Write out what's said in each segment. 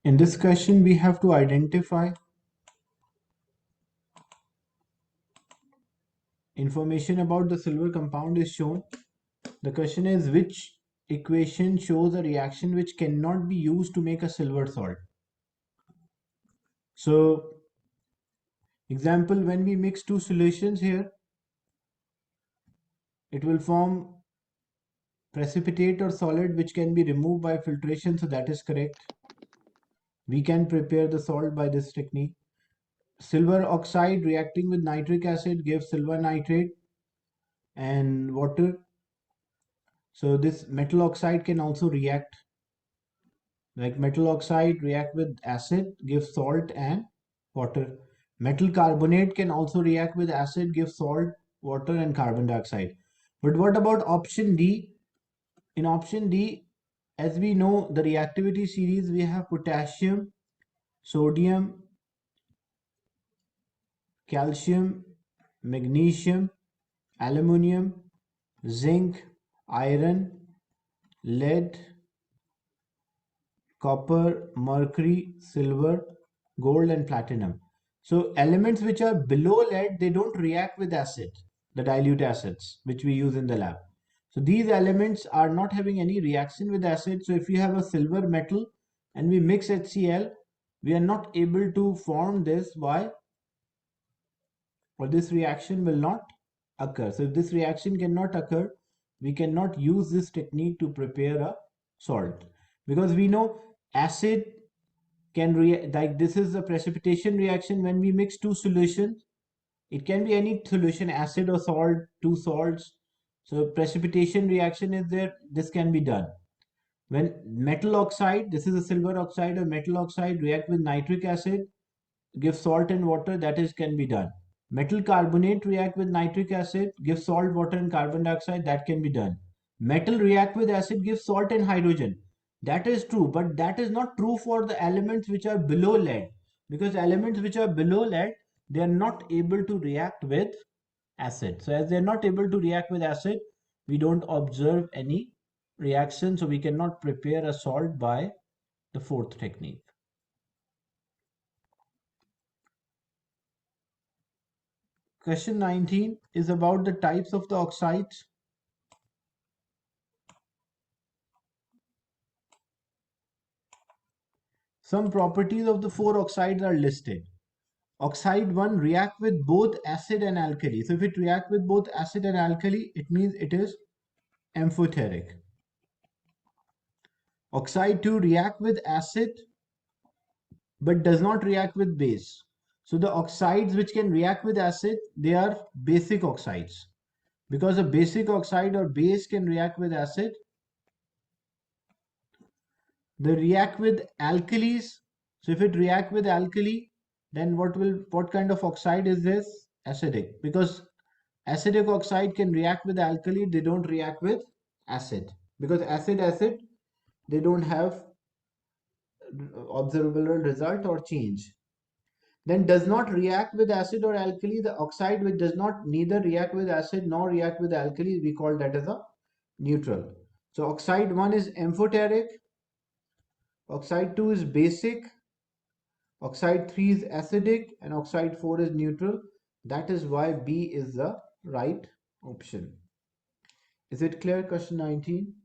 In this question, we have to identify information about the silver compound is shown. The question is, which equation shows a reaction which cannot be used to make a silver salt? So, example, when we mix two solutions here, it will form precipitate or solid which can be removed by filtration. So that is correct. We can prepare the salt by this technique. Silver oxide reacting with nitric acid gives silver nitrate and water. So this metal oxide can also react, like metal oxide react with acid, give salt and water. Metal carbonate can also react with acid, give salt, water and carbon dioxide. But what about option D? In option D, as we know, the reactivity series, we have potassium, sodium, calcium, magnesium, aluminum, zinc, iron, lead, copper, mercury, silver, gold and platinum. So elements which are below lead, they don't react with acid, the dilute acids which we use in the lab. So these elements are not having any reaction with acid. So if you have a silver metal and we mix HCl, we are not able to form this. Why? Or this reaction will not occur. So if this reaction cannot occur, we cannot use this technique to prepare a salt, because we know acid can react, like this is a precipitation reaction. When we mix two solutions, it can be any solution, acid or salt, two salts. So precipitation reaction is there, this can be done. When metal oxide, this is a silver oxide or metal oxide, react with nitric acid, give salt and water, that is can be done. Metal carbonate react with nitric acid, give salt, water and carbon dioxide, that can be done. Metal react with acid, give salt and hydrogen, that is true. But that is not true for the elements which are below lead, because elements which are below lead, they are not able to react with acid. So as they are not able to react with acid, we don't observe any reaction, so we cannot prepare a salt by the fourth technique. Question 19 is about the types of the oxides. Some properties of the four oxides are listed. Oxide 1 react with both acid and alkali. So if it react with both acid and alkali, it means it is amphoteric. Oxide 2 react with acid but does not react with base. So the oxides which can react with acid, they are basic oxides. Because a basic oxide or base can react with acid, they react with alkalis. So if it react with alkali, then what kind of oxide is this? Acidic. Because acidic oxide can react with alkali, they don't react with acid. Because acid, they don't have observable result or change. Then does not react with acid or alkali, the oxide which does not neither react with acid nor react with alkali, we call that as a neutral. So oxide 1 is amphoteric, oxide 2 is basic, oxide 3 is acidic, and oxide 4 is neutral. That is why B is the right option. Is it clear? Question 19.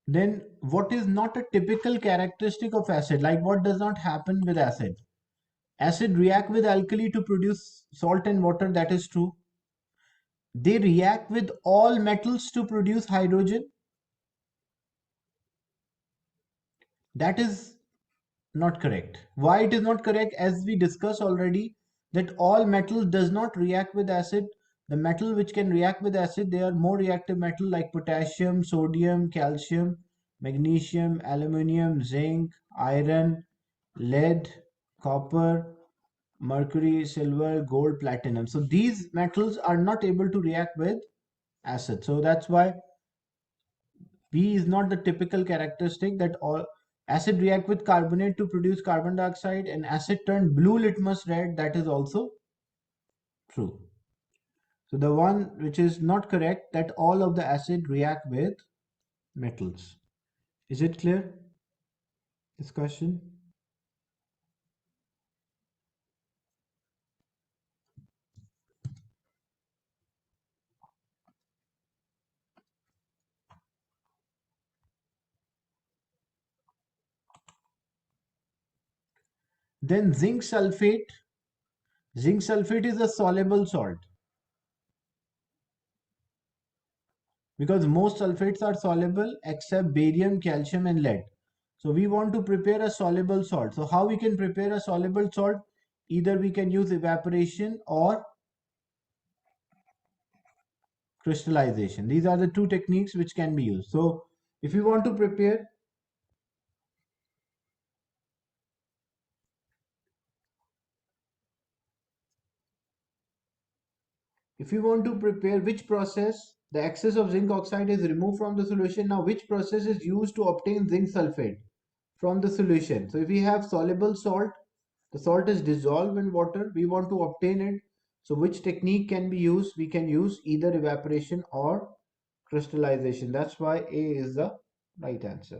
Then what is not a typical characteristic of acid? Like what does not happen with acid? Acid react with alkali to produce salt and water, that is true. They react with all metals to produce hydrogen, that is not correct. Why it is not correct? As we discussed already, that all metals does not react with acid. The metal which can react with acid, they are more reactive metal like potassium, sodium, calcium, magnesium, aluminum, zinc, iron, lead, copper, mercury, silver, gold, platinum. So these metals are not able to react with acid. So that's why B is not the typical characteristic that all acid react with carbonate to produce carbon dioxide and acid turn blue litmus red. That is also true. So the one which is not correct, that all of the acid react with metals. Is it clear? Discussion. Then zinc sulfate. Zinc sulfate is a soluble salt because most sulfates are soluble except barium, calcium and lead. So we want to prepare a soluble salt. So how we can prepare a soluble salt? Either we can use evaporation or crystallization. These are the two techniques which can be used. So if you want to prepare, which process, the excess of zinc oxide is removed from the solution. Now which process is used to obtain zinc sulfate from the solution? So if we have soluble salt, the salt is dissolved in water, we want to obtain it. So which technique can be used? We can use either evaporation or crystallization. That's why A is the right answer.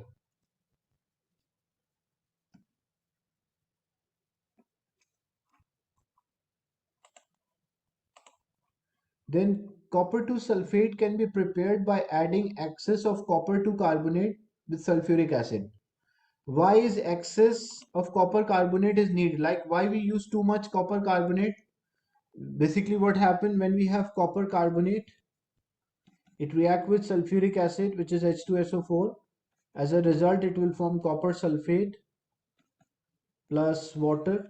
Then copper 2 sulfate can be prepared by adding excess of copper 2 carbonate with sulfuric acid. Why is excess of copper carbonate is needed? Like why we use too much copper carbonate? Basically what happened when we have copper carbonate, it reacts with sulfuric acid which is H2SO4. As a result it will form copper sulfate plus water,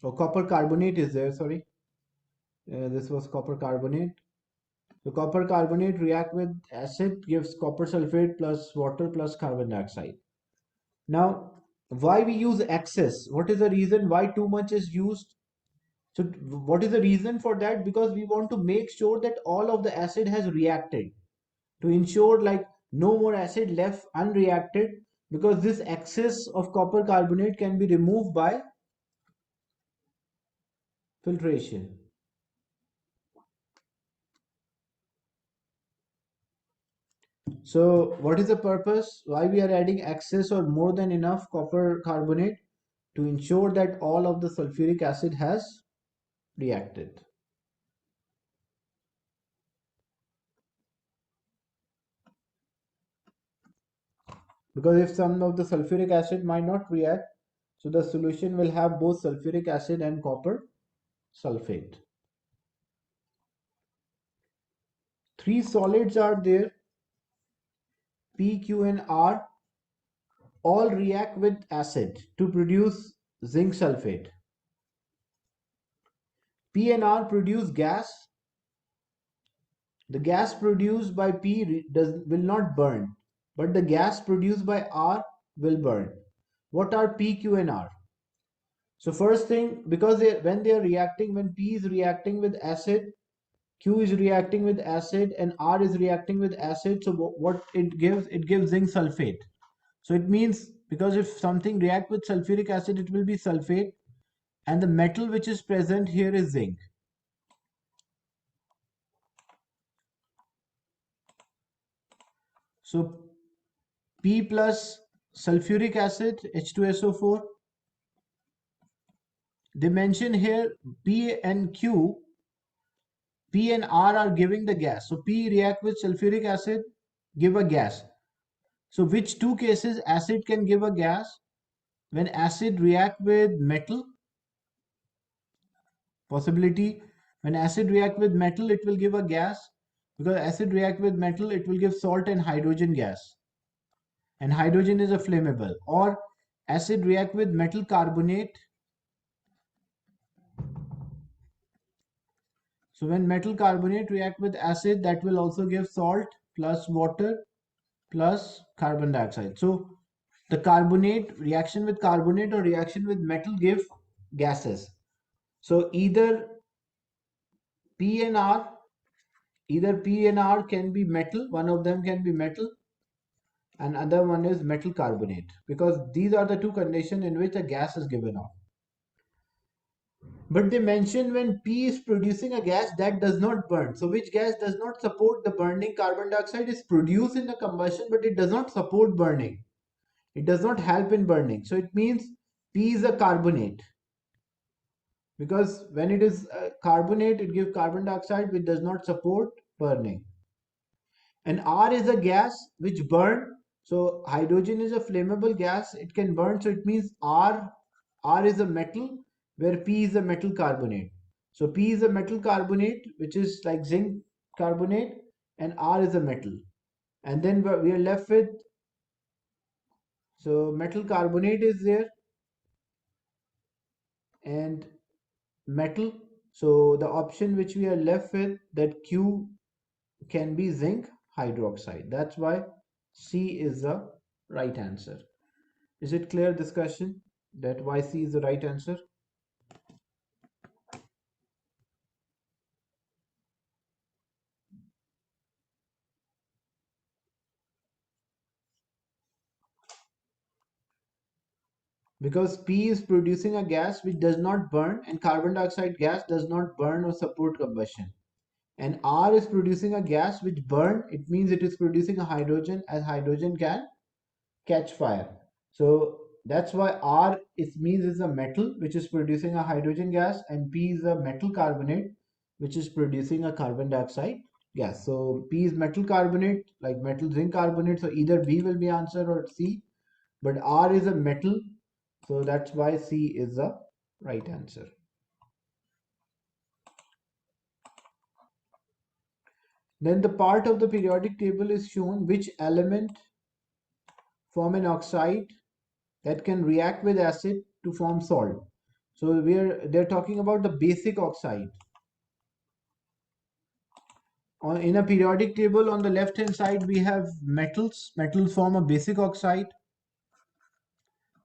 or copper carbonate is there, sorry. This was copper carbonate. So copper carbonate react with acid, gives copper sulfate plus water plus carbon dioxide. Now, why we use excess? What is the reason why too much is used? So what is the reason for that? Because we want to make sure that all of the acid has reacted, to ensure like no more acid left unreacted, because this excess of copper carbonate can be removed by filtration. So what is the purpose? Why we are adding excess or more than enough copper carbonate? To ensure that all of the sulfuric acid has reacted. Because if some of the sulfuric acid might not react, so the solution will have both sulfuric acid and copper sulfate. Three solids are there, P, Q and R, all react with acid to produce zinc sulfate. P and R produce gas. The gas produced by P will not burn, but the gas produced by R will burn. What are P, Q and R? So first thing, because when they are reacting, when P is reacting with acid, Q is reacting with acid and R is reacting with acid. So what it gives? It gives zinc sulfate. So it means, because if something react with sulfuric acid, it will be sulfate, and the metal which is present here is zinc. So P plus sulfuric acid, H2SO4. They mention here P and Q. P and R are giving the gas. So P react with sulfuric acid, give a gas. So which two cases acid can give a gas? When acid react with metal, possibility when acid react with metal it will give a gas, because acid react with metal it will give salt and hydrogen gas, and hydrogen is a flammable. Or acid react with metal carbonate. So when metal carbonate react with acid, that will also give salt plus water plus carbon dioxide. So the carbonate reaction with carbonate or reaction with metal give gases. So P and R, either P and R can be metal, one of them can be metal, and other one is metal carbonate, because these are the two conditions in which a gas is given off. But they mention when P is producing a gas that does not burn. So which gas does not support the burning? Carbon dioxide is produced in the combustion, but it does not support burning. It does not help in burning. So it means P is a carbonate, because when it is a carbonate, it gives carbon dioxide which does not support burning. And R is a gas which burn. So hydrogen is a flammable gas, it can burn. So it means R is a metal, where P is a metal carbonate. So P is a metal carbonate, which is like zinc carbonate, and R is a metal. And then we are left with, so metal carbonate is there and metal. So the option which we are left with, that Q can be zinc hydroxide. That's why C is the right answer. Is it clear discussion that why C is the right answer? Because P is producing a gas which does not burn, and carbon dioxide gas does not burn or support combustion. And R is producing a gas which burn, it means it is producing a hydrogen, as hydrogen can catch fire. So that's why R it means is a metal which is producing a hydrogen gas, and P is a metal carbonate which is producing a carbon dioxide gas. So P is metal carbonate, like metal zinc carbonate. So either B will be answer or C, but R is a metal, so that's why C is the right answer. Then the part of the periodic table is shown which element form an oxide that can react with acid to form salt. So they're talking about the basic oxide. In a periodic table, on the left hand side we have metals. Metals form a basic oxide.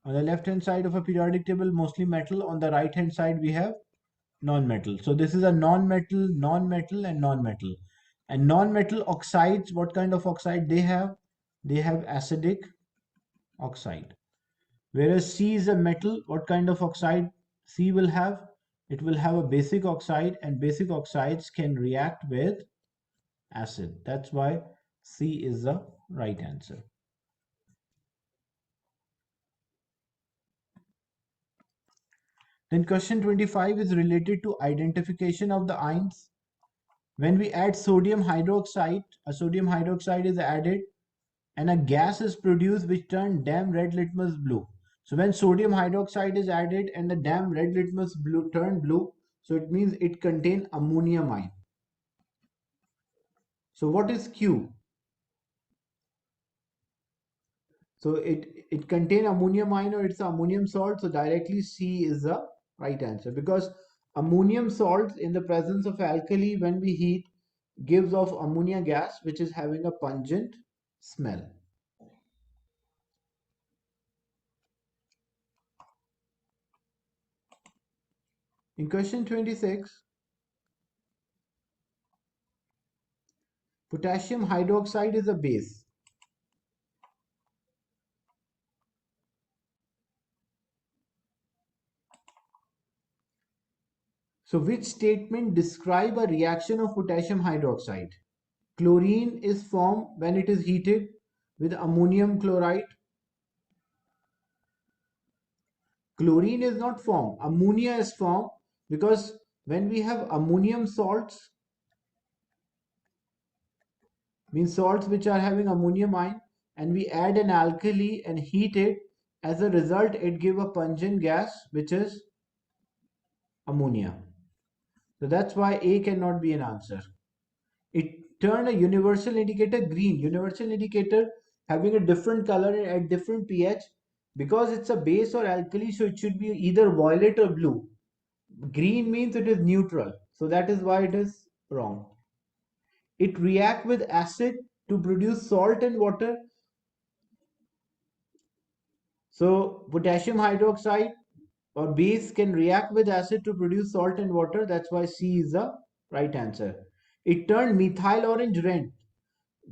On the left hand side of a periodic table, mostly metal. On the right hand side we have non-metal. So this is a non-metal, non-metal, and non-metal. And non-metal oxides, what kind of oxide they have? They have acidic oxide. Whereas C is a metal, what kind of oxide C will have? It will have a basic oxide, and basic oxides can react with acid. That's why C is the right answer. Then question 25 is related to identification of the ions. When we add sodium hydroxide, a sodium hydroxide is added and a gas is produced which turn damn red litmus blue. So when sodium hydroxide is added and the damn red litmus blue turn blue, so it means it contain ammonium ion. So what is Q? So it contain ammonium ion, or it's ammonium salt. So directly C is the right answer, because ammonium salts in the presence of alkali, when we heat, gives off ammonia gas which is having a pungent smell. In question 26, potassium hydroxide is a base. So which statement describe a reaction of potassium hydroxide? Chlorine is formed when it is heated with ammonium chloride. Chlorine is not formed, ammonia is formed, because when we have ammonium salts, means salts which are having ammonium ion, and we add an alkali and heat it, as a result it give a pungent gas which is ammonia. So that's why A cannot be an answer. It turned a universal indicator green. Universal indicator having a different color at different pH, because it's a base or alkali, so it should be either violet or blue. Green means it is neutral, so that is why it is wrong. It react with acid to produce salt and water. So potassium hydroxide or base can react with acid to produce salt and water. That's why C is the right answer. It turned methyl orange red.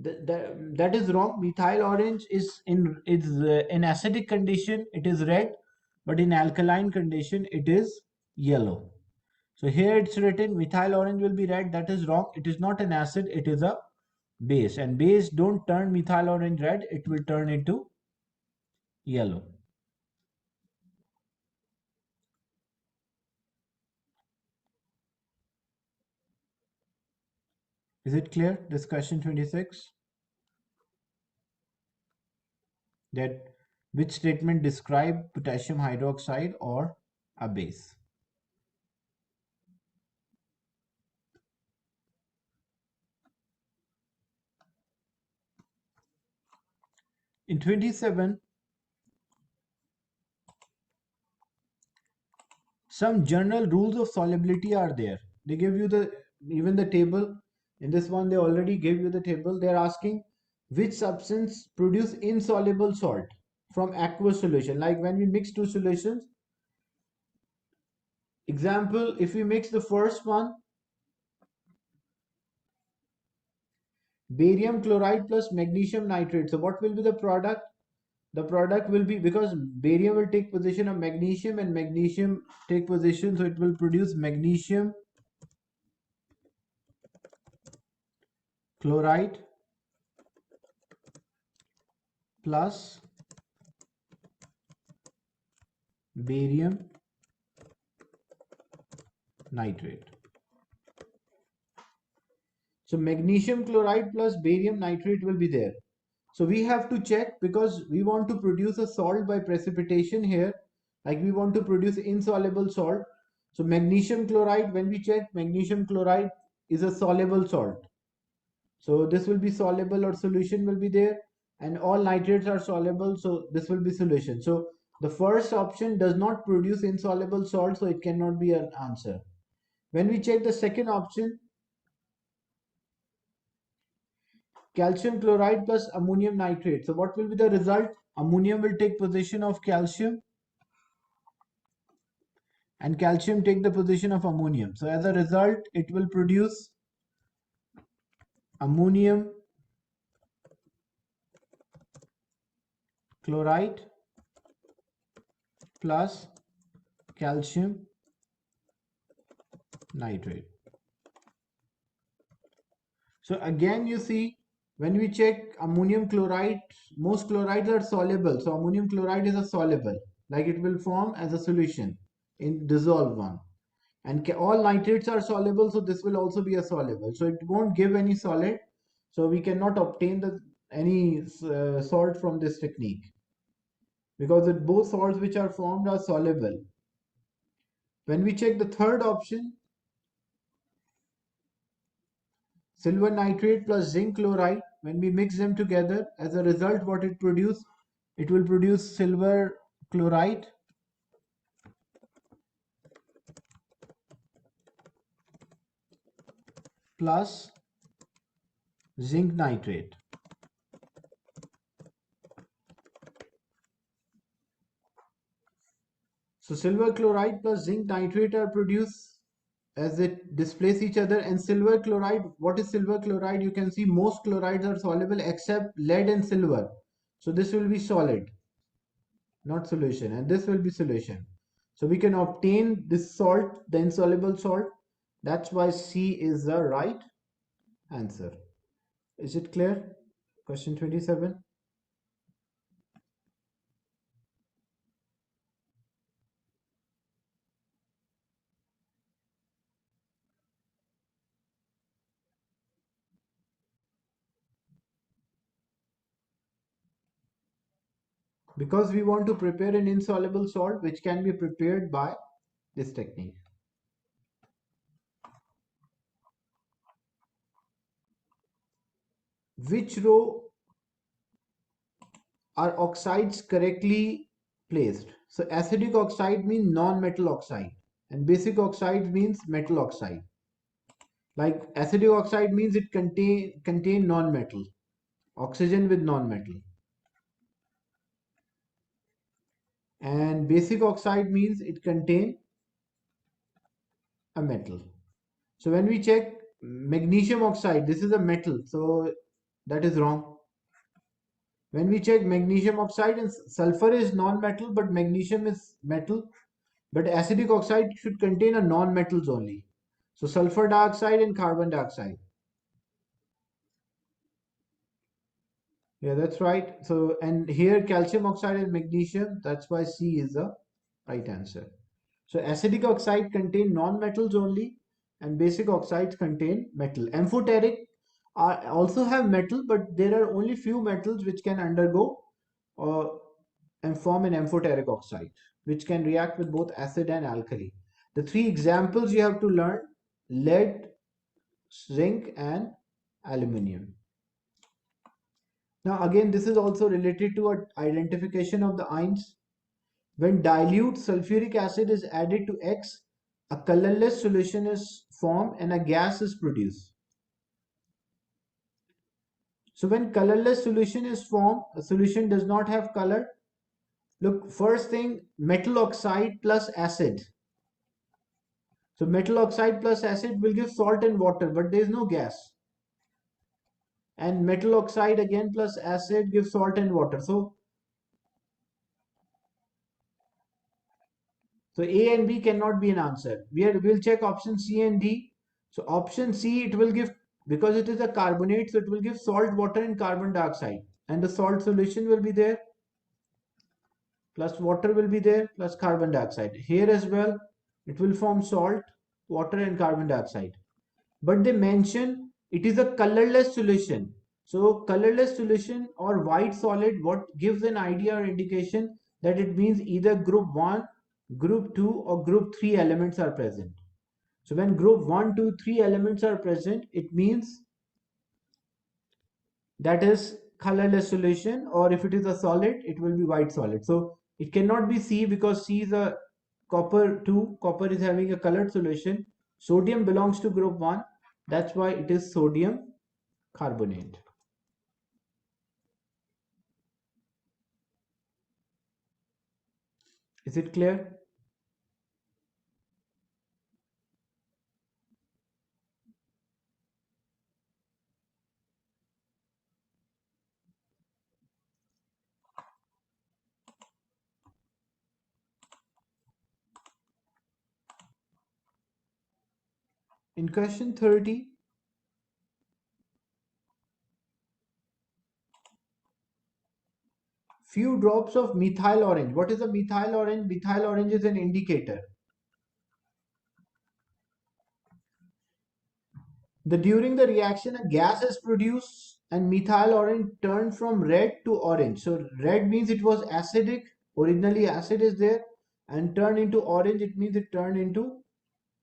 That is wrong. Methyl orange is in acidic condition it is red, but in alkaline condition it is yellow. So here it's written methyl orange will be red. That is wrong. It is not an acid. It is a base, and base don't turn methyl orange red. It will turn into yellow. Is it clear? Discussion 26. That which statement describe potassium hydroxide or a base? In 27, some general rules of solubility are there. They give you the even the table. In this one, they already gave you the table. They're asking which substance produce insoluble salt from aqueous solution. Like when we mix two solutions. Example, if we mix the first one, barium chloride plus magnesium nitrate. So what will be the product? The product will be, because barium will take position of magnesium and magnesium take position, so it will produce magnesium chloride plus barium nitrate. So magnesium chloride plus barium nitrate will be there. So we have to check, because we want to produce a salt by precipitation here, like we want to produce insoluble salt. So magnesium chloride, when we check, magnesium chloride is a soluble salt. So this will be soluble, or solution will be there, and all nitrates are soluble, so this will be solution. So the first option does not produce insoluble salt, so it cannot be an answer. When we check the second option, calcium chloride plus ammonium nitrate. So what will be the result? Ammonium will take position of calcium and calcium take the position of ammonium. So as a result, it will produce ammonium chloride plus calcium nitrate. So again, you see, when we check ammonium chloride, most chlorides are soluble. So ammonium chloride is a soluble, like it will form as a solution in dissolved one. And all nitrates are soluble, so this will also be a soluble. So it won't give any solid. So we cannot obtain any salt from this technique, because both salts which are formed are soluble. When we check the third option, silver nitrate plus zinc chloride, when we mix them together, as a result, what it produce? It will produce silver chloride plus zinc nitrate. So silver chloride plus zinc nitrate are produced as it displace each other. And silver chloride, what is silver chloride? You can see most chlorides are soluble except lead and silver. So this will be solid, not solution, and this will be solution. So we can obtain this salt, the insoluble salt. That's why C is the right answer. Is it clear? Question 27. Because we want to prepare an insoluble salt which can be prepared by this technique. Which row are oxides correctly placed? So acidic oxide means non-metal oxide, and basic oxide means metal oxide. Like acidic oxide means it contain non-metal, oxygen with non-metal. And basic oxide means it contains a metal. So when we check magnesium oxide, this is a metal, so that is wrong. When we check magnesium oxide, and sulfur is non-metal, but magnesium is metal. But acidic oxide should contain a non-metals only. So sulfur dioxide and carbon dioxide. Yeah, that's right. So, and here calcium oxide and magnesium, that's why C is the right answer. So acidic oxide contain non-metals only, and basic oxides contain metal. Amphoteric also have metal, but there are only few metals which can undergo uh, and form an amphoteric oxide, which can react with both acid and alkali. The three examples you have to learn: lead, zinc, and aluminium. Now again, this is also related to identification of the ions. When dilute sulfuric acid is added to X, a colorless solution is formed and a gas is produced. So when colorless solution is formed, a solution does not have color. Look, first thing, metal oxide plus acid. So metal oxide plus acid will give salt and water, but there is no gas. And metal oxide again plus acid gives salt and water. So A and B cannot be an answer. We'll check option C and D. So option C, it will give, because it is a carbonate, so it will give salt, water, and carbon dioxide. And the salt solution will be there, plus water will be there, plus carbon dioxide. Here as well, it will form salt, water, and carbon dioxide. But they mention it is a colorless solution. So colorless solution or white solid, what gives an idea or indication that it means either group 1, group 2, or group 3 elements are present. So when group 1, 2, 3 elements are present, it means that is colorless solution, or if it is a solid, it will be white solid. So it cannot be C, because C is a copper 2. Copper is having a colored solution. Sodium belongs to group 1. That's why it is sodium carbonate. Is it clear? In question 30, few drops of methyl orange. What is a methyl orange? Methyl orange is an indicator. During the reaction, a gas is produced and methyl orange turned from red to orange. So red means it was acidic. Originally acid is there, and turned into orange, it means it turned into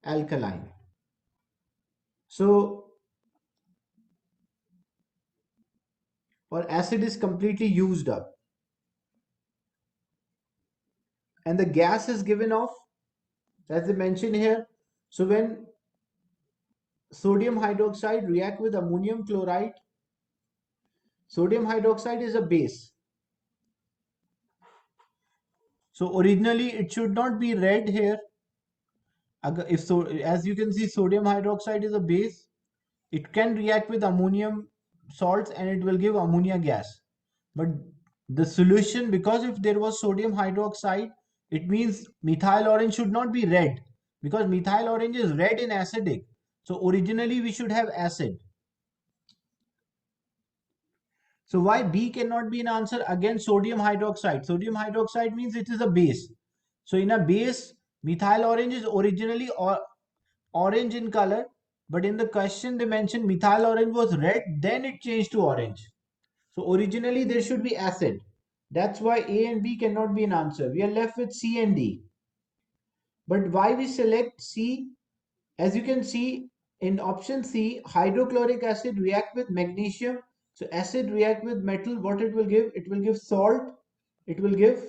alkaline. So, or acid is completely used up and the gas is given off, as they mention here. So when sodium hydroxide react with ammonium chloride, sodium hydroxide is a base. So originally it should not be red here. If so, as you can see, sodium hydroxide is a base. It can react with ammonium salts and it will give ammonia gas. But the solution, because if there was sodium hydroxide, it means methyl orange should not be red, because methyl orange is red in acidic. So originally we should have acid. So why B cannot be an answer? Again, sodium hydroxide. Sodium hydroxide means it is a base. So in a base, methyl orange is originally orange in color, but in the question they mentioned methyl orange was red, then it changed to orange. So originally there should be acid. That's why A and B cannot be an answer. We are left with C and D. But why we select C? As you can see in option C, hydrochloric acid react with magnesium. So acid react with metal. What it will give? It will give salt. It will give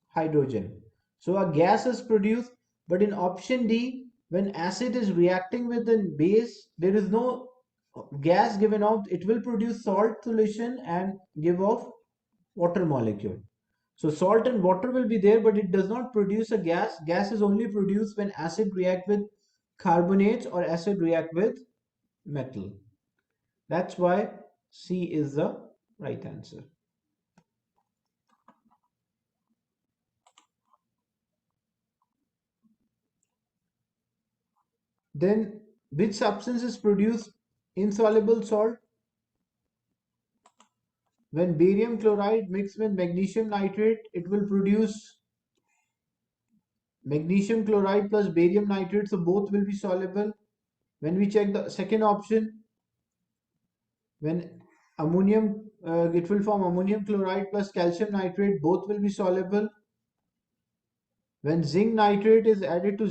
hydrogen. So a gas is produced. But in option D, when acid is reacting with the base, there is no gas given off. It will produce salt solution and give off water molecule. So salt and water will be there, but it does not produce a gas. Gas is only produced when acid react with carbonates or acid react with metal. That's why C is the right answer. Then which substances produce insoluble salt? When barium chloride mixed with magnesium nitrate, it will produce magnesium chloride plus barium nitrate, so both will be soluble. When we check the second option, when it will form ammonium chloride plus calcium nitrate, both will be soluble. When zinc nitrate is added to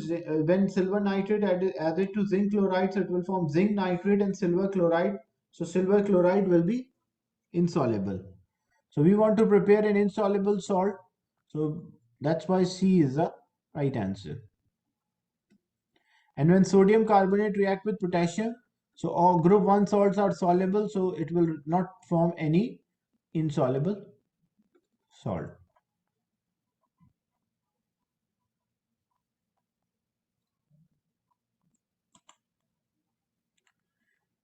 when silver nitrate added to zinc chloride, so it will form zinc nitrate and silver chloride. So silver chloride will be insoluble. So we want to prepare an insoluble salt. So that's why C is the right answer. And when sodium carbonate react with potassium, so all group 1 salts are soluble, so it will not form any insoluble salt.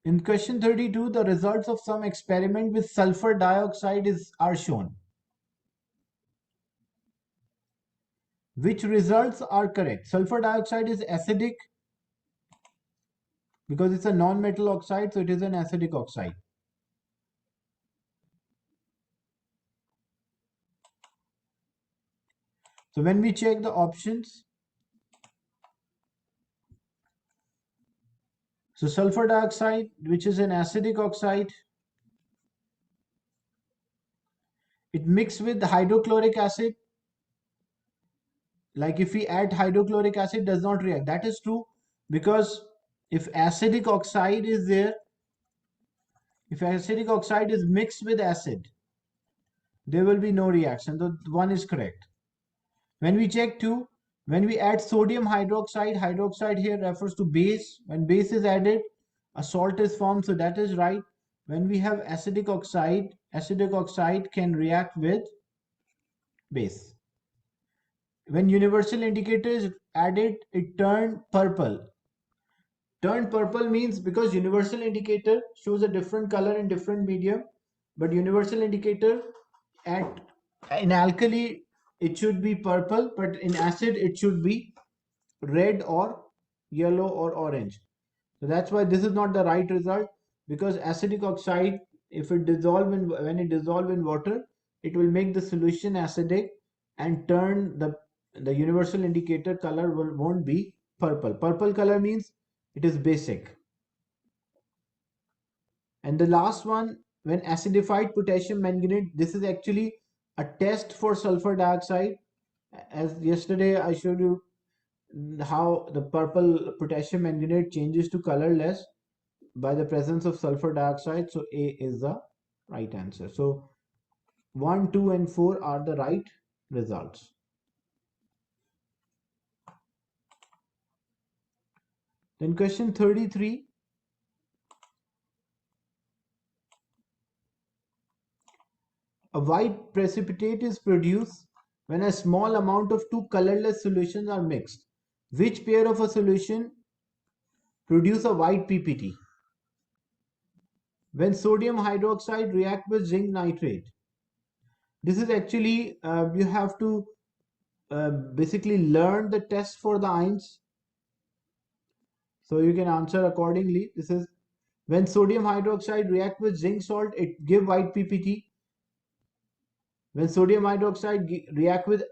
In question 32, the results of some experiment with sulfur dioxide are shown. Which results are correct? Sulfur dioxide is acidic because it's a non-metal oxide, so it is an acidic oxide. So when we check the options, so sulfur dioxide, which is an acidic oxide, it mixed with hydrochloric acid. Like if we add hydrochloric acid, does not react. That is true because if acidic oxide is there, if acidic oxide is mixed with acid, there will be no reaction. So one is correct. When we check 2, when we add sodium hydroxide, hydroxide here refers to base. When base is added, a salt is formed, so that is right. When we have acidic oxide can react with base. When universal indicator is added, it turned purple. Turned purple means because universal indicator shows a different color in different medium, but universal indicator at in alkali it should be purple, but in acid it should be red or yellow or orange. So that's why this is not the right result, because acidic oxide, if it dissolve in when it dissolve in water, it will make the solution acidic and turn the universal indicator color won't be purple. Purple color means it is basic. And the last one, when acidified potassium manganate, this is actually a test for sulfur dioxide. As yesterday I showed you how the purple potassium manganate changes to colorless by the presence of sulfur dioxide. So A is the right answer. So 1, 2 and 4 are the right results. Then question 33. A white precipitate is produced when a small amount of two colorless solutions are mixed. Which pair of a solution produce a white PPT? When sodium hydroxide react with zinc nitrate. This is actually, you have to basically learn the test for the ions. So you can answer accordingly. This is when sodium hydroxide react with zinc salt, it give white PPT. When sodium hydroxide react with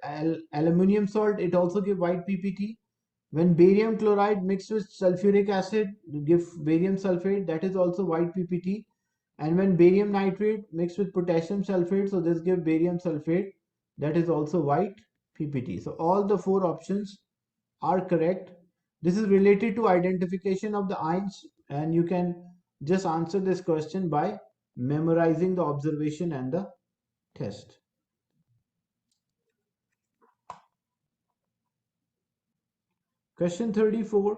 aluminium salt, it also give white PPT. When barium chloride mixed with sulfuric acid give barium sulfate, that is also white PPT. And when barium nitrate mixed with potassium sulfate, so this give barium sulfate, that is also white PPT. So all the 4 options are correct. This is related to identification of the ions, and you can just answer this question by memorizing the observation and the test. Question 34.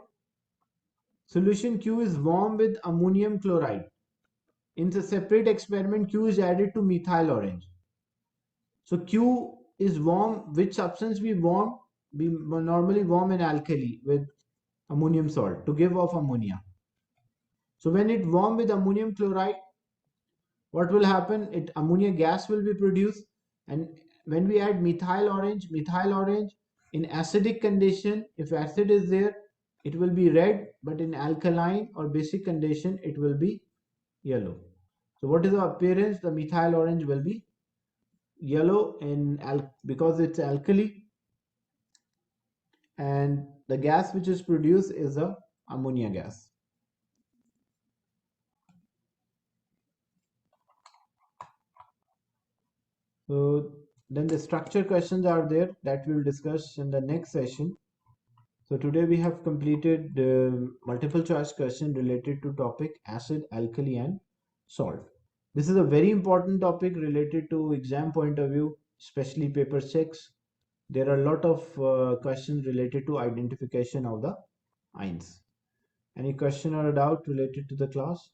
Solution Q is warm with ammonium chloride. In the separate experiment, Q is added to methyl orange. So Q is warm, which substance we normally warm an alkali with ammonium salt to give off ammonia. So when it warm with ammonium chloride, what will happen? It ammonia gas will be produced, and when we add methyl orange in acidic condition, if acid is there, it will be red, but in alkaline or basic condition, it will be yellow. So what is the appearance? The methyl orange will be yellow because it's alkali, and the gas which is produced is a ammonia gas. So then the structure questions are there that we will discuss in the next session. So today we have completed multiple choice question related to topic acid, alkali and salt. This is a very important topic related to exam point of view, especially paper 6. There are a lot of questions related to identification of the ions. Any question or a doubt related to the class?